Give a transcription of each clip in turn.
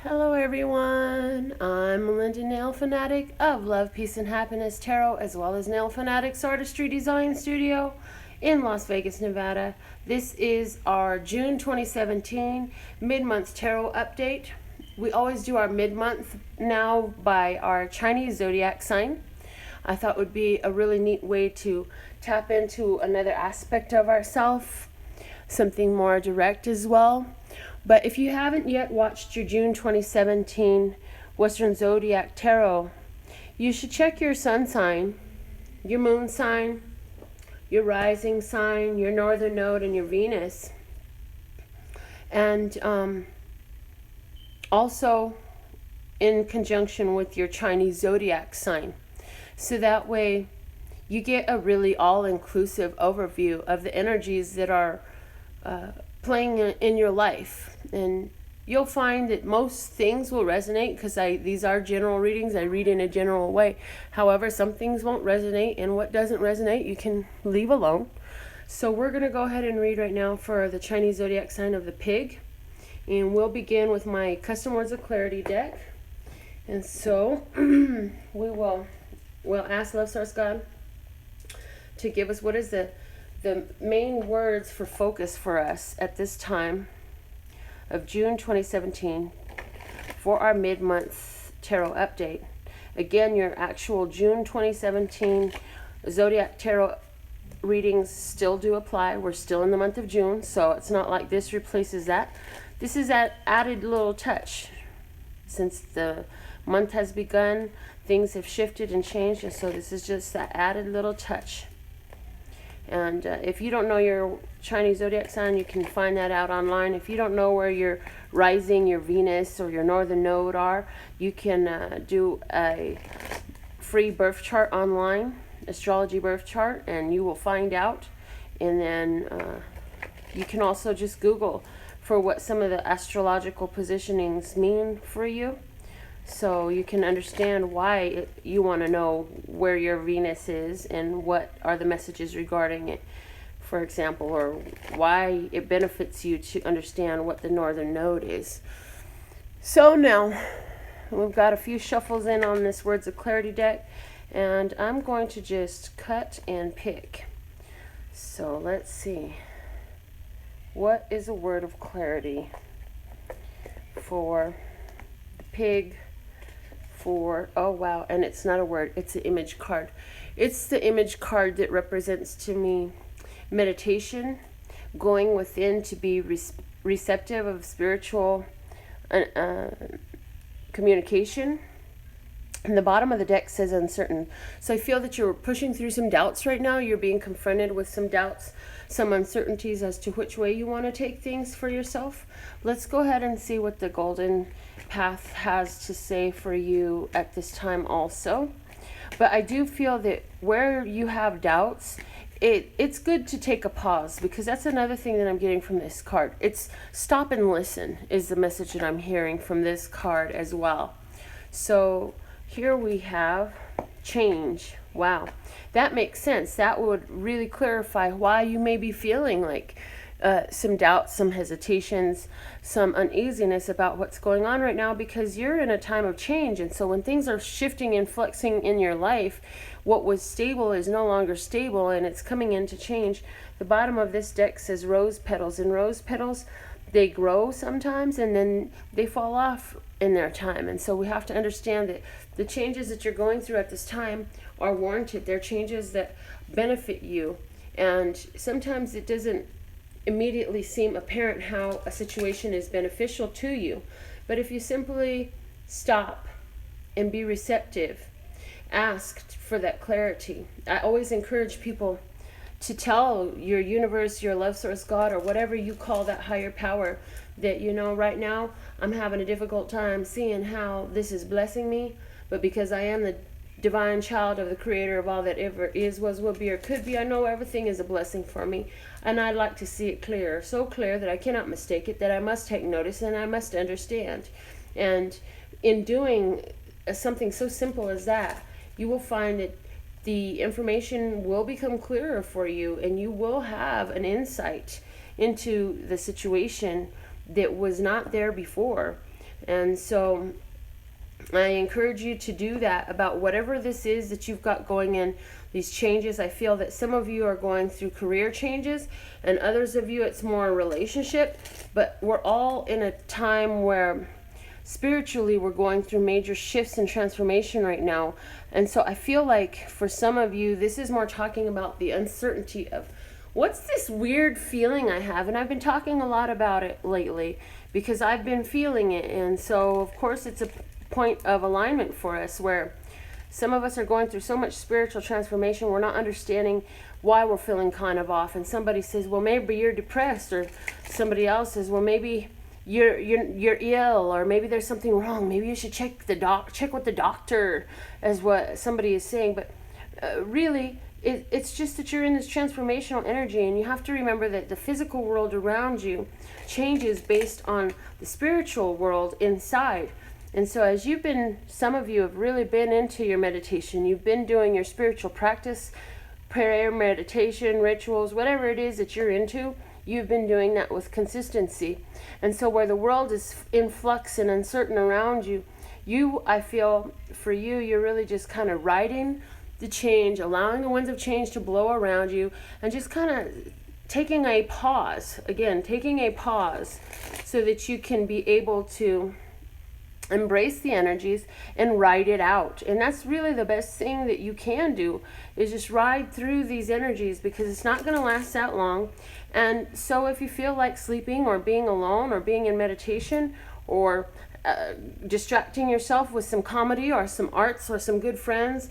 Hello everyone, I'm Melinda NailFanatic of Love, Peace, and Happiness Tarot, as well as NailFanatic's Artistry Design Studio in Las Vegas, Nevada. This is our June 2017 mid-month tarot update. We always do our mid-month now by our Chinese Zodiac sign. I thought it would be a really neat way to tap into another aspect of ourself, something more direct as well. But if you haven't yet watched your June 2017 Western Zodiac Tarot, you should check your sun sign, your moon sign, your rising sign, your northern node, and your Venus. And also in conjunction with your Chinese Zodiac sign. So that way you get a really all-inclusive overview of the energies that are playing in your life. And you'll find that most things will resonate because these are general readings. I read in a general way. However, some things won't resonate, and what doesn't resonate you can leave alone. So we're going to go ahead and read right now for the Chinese Zodiac sign of the Pig. And we'll begin with my Custom Words of Clarity deck. And so we'll ask Love Source God to give us what is the main words for focus for us at this time of June 2017 for our mid-month tarot update. Again, your actual June 2017 Zodiac tarot readings still do apply. We're still in the month of June, so it's not like this replaces that. This is that added little touch. Since the month has begun, things have shifted and changed, and so this is just that added little touch. And if you don't know your Chinese Zodiac sign, you can find that out online. If you don't know where your rising, your Venus, or your northern node are, you can do a free birth chart online, astrology birth chart, and you will find out. And then you can also just Google for what some of the astrological positionings mean for you. So you can understand why you want to know where your Venus is and what are the messages regarding it, for example, or why it benefits you to understand what the northern node is. So now we've got a few shuffles in on this Words of Clarity deck, and I'm going to just cut and pick. So let's see. What is a word of clarity for the Pig? Oh wow, and it's not a word, it's an image card. It's the image card that represents to me meditation, going within to be receptive of spiritual communication. And the bottom of the deck says uncertain. So I feel that you're pushing through some doubts right now. You're being confronted with some doubts, some uncertainties as to which way you want to take things for yourself. Let's go ahead and see what the Golden Path has to say for you at this time also. But I do feel that where you have doubts, it's good to take a pause, because that's another thing that I'm getting from this card. It's stop and listen is the message that I'm hearing from this card as well. So here we have change. Wow, that makes sense. That would really clarify why you may be feeling like some doubts, some hesitations, some uneasiness about what's going on right now, because you're in a time of change. And so when things are shifting and flexing in your life, what was stable is no longer stable, and it's coming into change. The bottom of this deck says rose petals, and rose petals, they grow sometimes and then they fall off in their time. And so we have to understand that the changes that you're going through at this time are warranted. They're changes that benefit you, and sometimes it doesn't immediately seem apparent how a situation is beneficial to you. But if you simply stop and be receptive, ask for that clarity. I always encourage people to tell your universe, your love source, God, or whatever you call that higher power, that, you know, right now I'm having a difficult time seeing how this is blessing me, but because I am the divine child of the creator of all that ever is, was, will be, or could be, I know everything is a blessing for me, and I'd like to see it clear, so clear that I cannot mistake it, that I must take notice and I must understand. And in doing something so simple as that, you will find that the information will become clearer for you, and you will have an insight into the situation that was not there before. And so I encourage you to do that about whatever this is that you've got going in, these changes. I feel that some of you are going through career changes, and others of you it's more a relationship, but we're all in a time where spiritually we're going through major shifts and transformation right now. And so I feel like for some of you, this is more talking about the uncertainty of what's this weird feeling I have. And I've been talking a lot about it lately because I've been feeling it. And so of course it's a point of alignment for us where some of us are going through so much spiritual transformation, we're not understanding why we're feeling kind of off. And somebody says, well, maybe you're depressed, or somebody else says, well, maybe you're ill, or maybe there's something wrong. Maybe you should check with the doctor, as what somebody is saying. But really, it's just that you're in this transformational energy, and you have to remember that the physical world around you changes based on the spiritual world inside. And so as some of you have really been into your meditation, you've been doing your spiritual practice, prayer, meditation, rituals, whatever it is that you're into, you've been doing that with consistency. And so where the world is in flux and uncertain around you, I feel for you, you're really just kind of riding the change, allowing the winds of change to blow around you, and just kind of taking a pause so that you can be able to embrace the energies and ride it out. And that's really the best thing that you can do, is just ride through these energies, because it's not going to last that long. And so if you feel like sleeping or being alone or being in meditation or distracting yourself with some comedy or some arts or some good friends,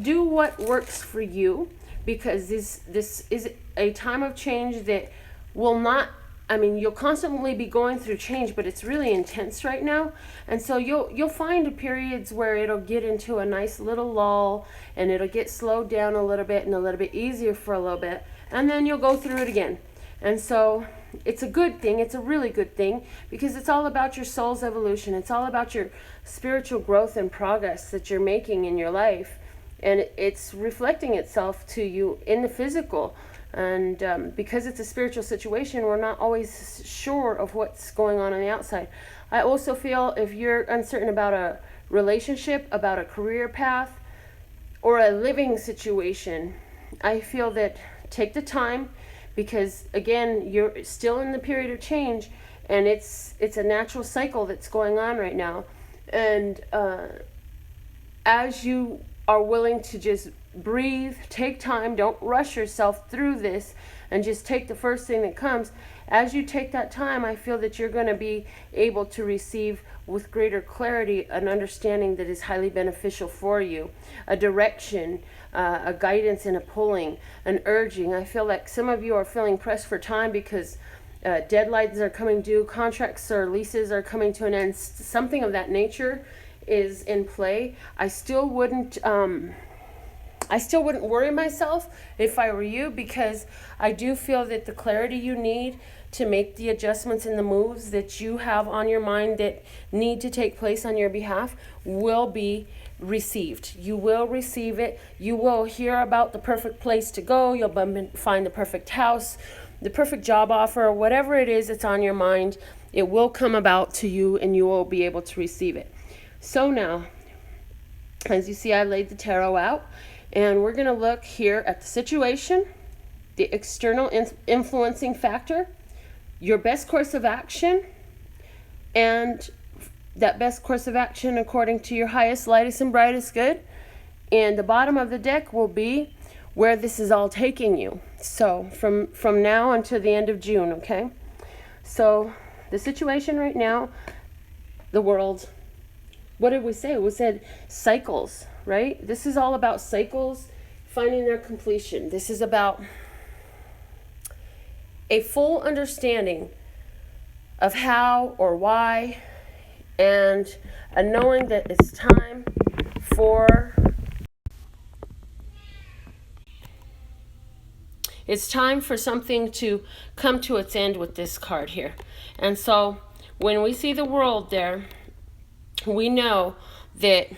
do what works for you, because this is a time of change that will not, you'll constantly be going through change, but it's really intense right now. And so you'll find periods where it'll get into a nice little lull, and it'll get slowed down a little bit and a little bit easier for a little bit, and then you'll go through it again. And so it's a good thing. It's a really good thing, because it's all about your soul's evolution. It's all about your spiritual growth and progress that you're making in your life. And it's reflecting itself to you in the physical. And because it's a spiritual situation, we're not always sure of what's going on the outside. I also feel if you're uncertain about a relationship, about a career path, or a living situation, I feel that take the time, because again, you're still in the period of change, and it's a natural cycle that's going on right now. And as you are willing to just breathe, take time, don't rush yourself through this, and just take the first thing that comes. As you take that time, I feel that you're going to be able to receive with greater clarity an understanding that is highly beneficial for you, a direction, a guidance and a pulling, an urging. I feel like some of you are feeling pressed for time because deadlines are coming due, contracts or leases are coming to an end, something of that nature is in play. I still wouldn't worry myself if I were you, because I do feel that the clarity you need to make the adjustments and the moves that you have on your mind that need to take place on your behalf will be received. You will receive it. You will hear about the perfect place to go. You'll find the perfect house, the perfect job offer, whatever it is that's on your mind. It will come about to you, and you will be able to receive it. So now, as you see, I laid the tarot out, and we're going to look here at the situation, the external influencing factor, your best course of action, and that best course of action according to your highest, lightest, and brightest good. And the bottom of the deck will be where this is all taking you. So from now until the end of June, okay? So the situation right now, the world, what did we say? We said cycles, right? This is all about cycles finding their completion. This is about a full understanding of how or why, and a knowing that it's time for something to come to its end with this card here. And so when we see the world there, we know that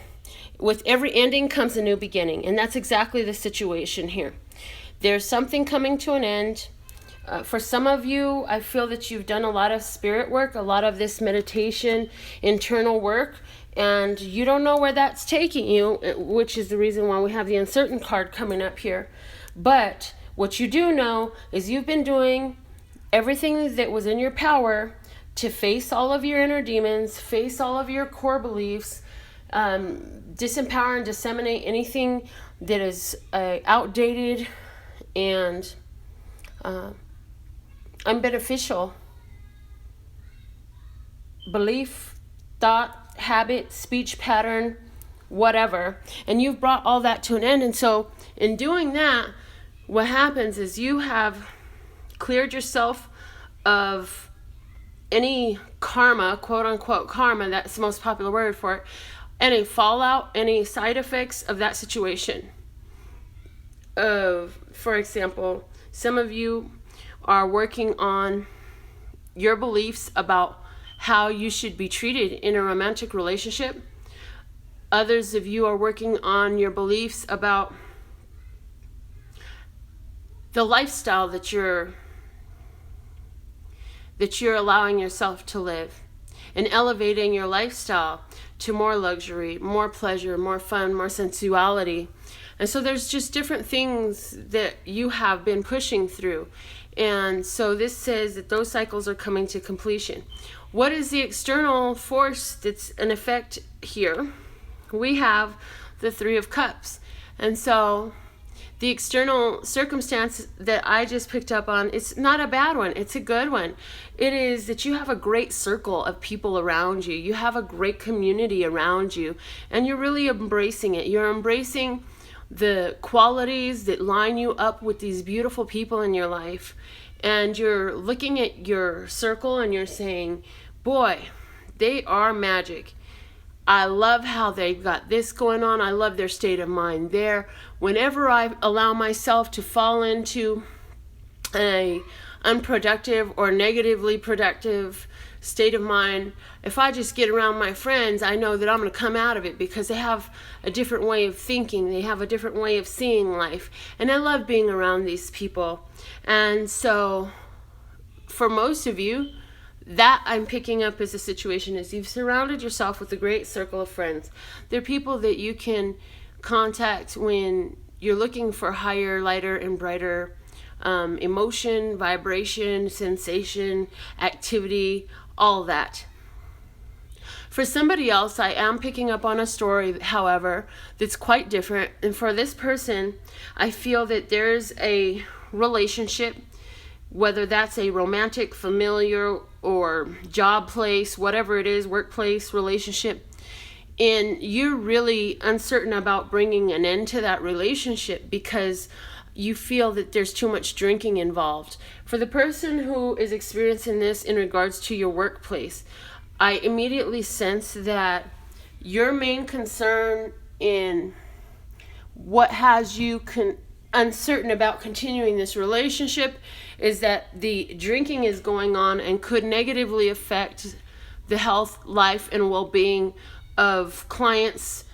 with every ending comes a new beginning, and that's exactly the situation here. There's something coming to an end. For some of you, I feel that you've done a lot of spirit work, a lot of this meditation, internal work, and you don't know where that's taking you, which is the reason why we have the uncertain card coming up here. But what you do know is you've been doing everything that was in your power to face all of your inner demons, face all of your core beliefs, disempower and disseminate anything that is outdated and unbeneficial belief, thought, habit, speech pattern, whatever. And you've brought all that to an end. And so in doing that, what happens is you have cleared yourself of any karma, quote unquote karma, that's the most popular word for it, any fallout, any side effects of that situation. For example, some of you are working on your beliefs about how you should be treated in a romantic relationship. Others of you are working on your beliefs about the lifestyle that you're allowing yourself to live, and elevating your lifestyle to more luxury, more pleasure, more fun, more sensuality. And so there's just different things that you have been pushing through. And so this says that those cycles are coming to completion. What is the external force that's in effect here? We have the Three of Cups. And so the external circumstance that I just picked up on, it's not a bad one. It's a good one. It is that you have a great circle of people around you. You have a great community around you. And you're really embracing it. You're embracing the qualities that line you up with these beautiful people in your life. And you're looking at your circle and you're saying, boy, they are magic. I love how they've got this going on. I love their state of mind there. Whenever I allow myself to fall into a unproductive or negatively productive state of mind, if I just get around my friends, I know that I'm going to come out of it because they have a different way of thinking. They have a different way of seeing life. And I love being around these people. And so for most of you, that I'm picking up as a situation is you've surrounded yourself with a great circle of friends. They're people that you can contact when you're looking for higher, lighter, and brighter emotion, vibration, sensation, activity, all that. For somebody else, I am picking up on a story, however, that's quite different. And for this person, I feel that there's a relationship, whether that's a romantic, familiar, or job place, whatever it is, workplace, relationship, and you're really uncertain about bringing an end to that relationship because you feel that there's too much drinking involved. For the person who is experiencing this in regards to your workplace, I immediately sense that your main concern in what has you uncertain about continuing this relationship is that the drinking is going on and could negatively affect the health, life, and well-being of clients,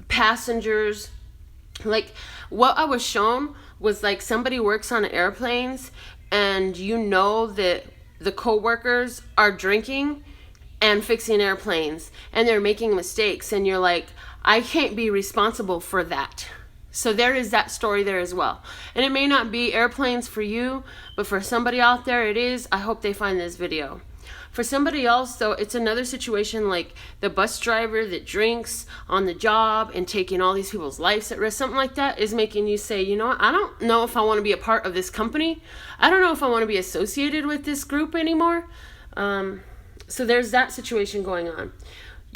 passengers. Like what I was shown was like somebody works on airplanes and you know that the co-workers are drinking and fixing airplanes and they're making mistakes and you're like, I can't be responsible for that. So there is that story there as well. And it may not be airplanes for you, but for somebody out there it is. I hope they find this video. For somebody else, though, it's another situation like the bus driver that drinks on the job and taking all these people's lives at risk. Something like that is making you say, you know what? I don't know if I want to be a part of this company. I don't know if I want to be associated with this group anymore. So there's that situation going on.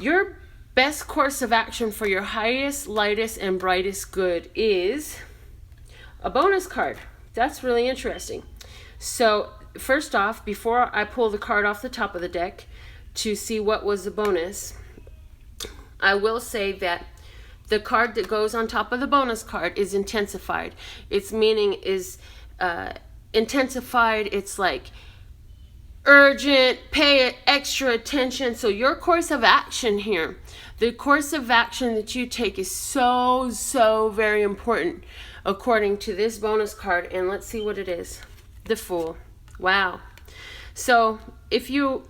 Your best course of action for your highest, lightest, and brightest good is a bonus card. That's really interesting. So first off, before I pull the card off the top of the deck to see what was the bonus, I will say that the card that goes on top of the bonus card is intensified. Its meaning is intensified. It's like urgent, pay extra attention. So your course of action here, the course of action that you take is so very important according to this bonus card. And let's see what it is. the Fool. Wow. So if you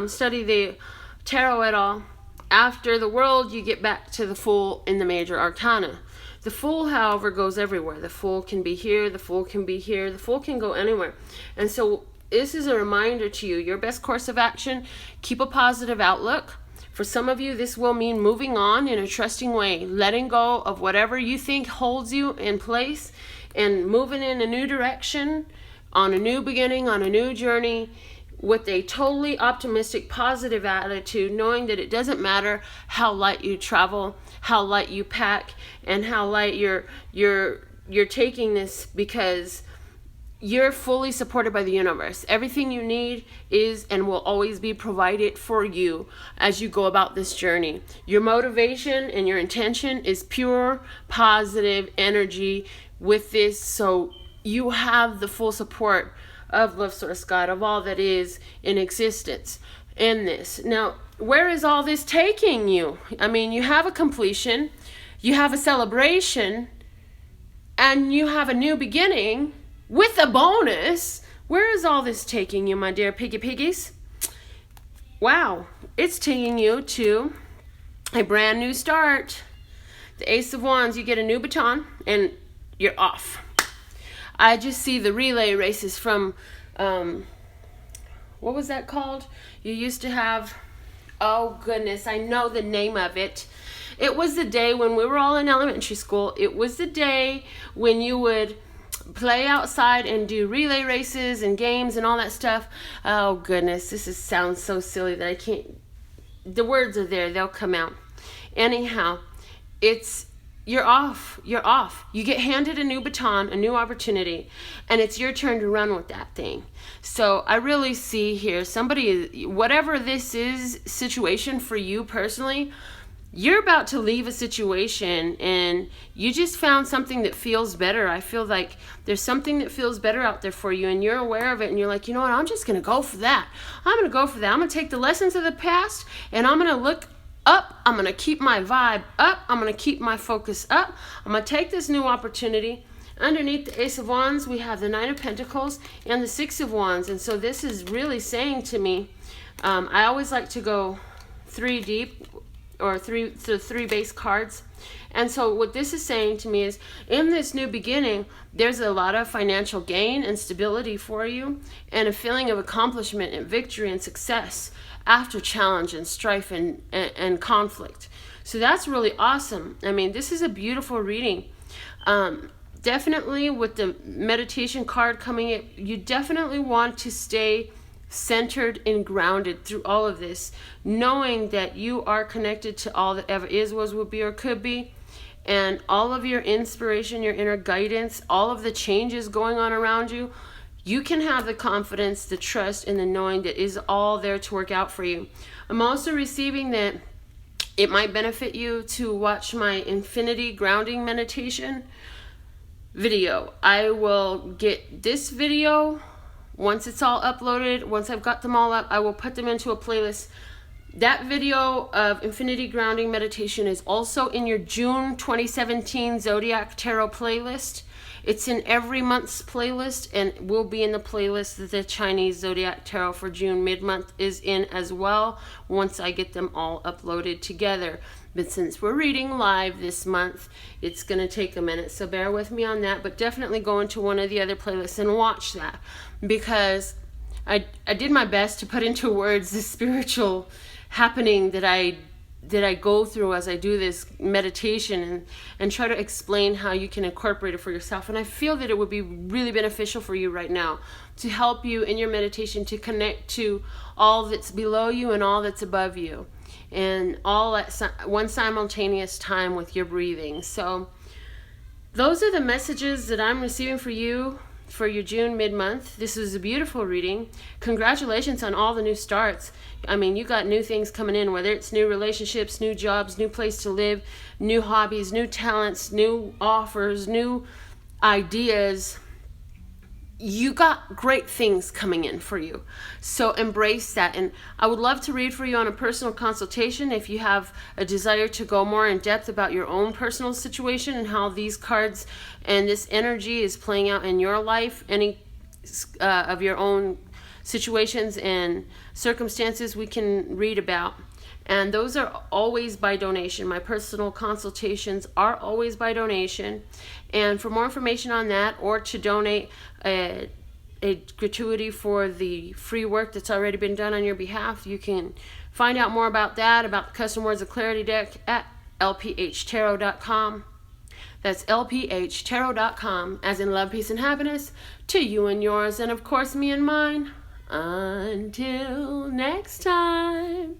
study the tarot at all, after the World, you get back to the Fool in the major arcana. The Fool, however, goes everywhere. The Fool can be here, the Fool can be here, the Fool can go anywhere. And so this is a reminder to you, your best course of action, keep a positive outlook. For some of you, this will mean moving on in a trusting way, letting go of whatever you think holds you in place and moving in a new direction, on a new beginning, on a new journey, with a totally optimistic, positive attitude, knowing that it doesn't matter how light you travel, how light you pack, and how light you're taking this, because you're fully supported by the universe. Everything you need is and will always be provided for you as you go about this journey. Your motivation and your intention is pure, positive energy with this, so you have the full support of Love Source God, of all that is in existence in this. Now, where is all this taking you? I mean, you have a completion, you have a celebration, and you have a new beginning with a bonus. Where is all this taking you, my dear piggies? Wow, it's taking you to a brand new start. The Ace of Wands, you get a new baton and you're off. I just see the relay races from, what was that called? You used to have, oh goodness, I know the name of it. It was the day when we were all in elementary school. It was the day when you would play outside and do relay races and games and all that stuff. Oh goodness, sounds so silly that I can't, the words are there, they'll come out. Anyhow, you're off. You get handed a new baton, a new opportunity, and it's your turn to run with that thing. So I really see here somebody, whatever this is, situation for you personally, you're about to leave a situation and you just found something that feels better. I feel like there's something that feels better out there for you and you're aware of it and you're like, you know what, I'm just going to go for that. I'm going to take the lessons of the past and I'm going to look up. I'm going to keep my vibe up. I'm going to keep my focus up. I'm going to take this new opportunity. Underneath the Ace of Wands, we have the Nine of Pentacles and the Six of Wands. And so this is really saying to me, I always like to go 3 deep, or three base cards. And so what this is saying to me is, in this new beginning, there's a lot of financial gain and stability for you, and a feeling of accomplishment and victory and success after challenge and strife and conflict. So that's really awesome. I mean, this is a beautiful reading. Definitely with the meditation card coming in, you definitely want to stay centered and grounded through all of this, knowing that you are connected to all that ever is, was, will be, or could be, and all of your inspiration, your inner guidance, all of the changes going on around you. You can have the confidence, the trust, and the knowing that is all there to work out for you. I'm also receiving that it might benefit you to watch my infinity grounding meditation video. I will get this video. Once it's all uploaded, once I've got them all up, I will put them into a playlist. That video of Infinity Grounding Meditation is also in your June 2017 Zodiac Tarot playlist. It's in every month's playlist and will be in the playlist that the Chinese Zodiac Tarot for June mid-month is in as well, once I get them all uploaded together. But since we're reading live this month, it's going to take a minute, so bear with me on that. But definitely go into one of the other playlists and watch that, because I did my best to put into words the spiritual happening that I go through as I do this meditation, and try to explain how you can incorporate it for yourself. And I feel that it would be really beneficial for you right now to help you in your meditation to connect to all that's below you and all that's above you, and all at one simultaneous time with your breathing. So those are the messages that I'm receiving for you for your June mid-month. This was a beautiful reading. Congratulations on all the new starts. I mean, you got new things coming in, whether it's new relationships, new jobs, new place to live, new hobbies, new talents, new offers, new ideas. You got great things coming in for you. So embrace that. And I would love to read for you on a personal consultation if you have a desire to go more in depth about your own personal situation and how these cards and this energy is playing out in your life. of your own situations and circumstances we can read about. And those are always by donation. My personal consultations are always by donation. And for more information on that, or to donate a gratuity for the free work that's already been done on your behalf, you can find out more about that, about the Custom Words of Clarity deck, at lphtarot.com. That's lphtarot.com, as in love, peace, and happiness to you and yours, and of course me and mine. Until next time.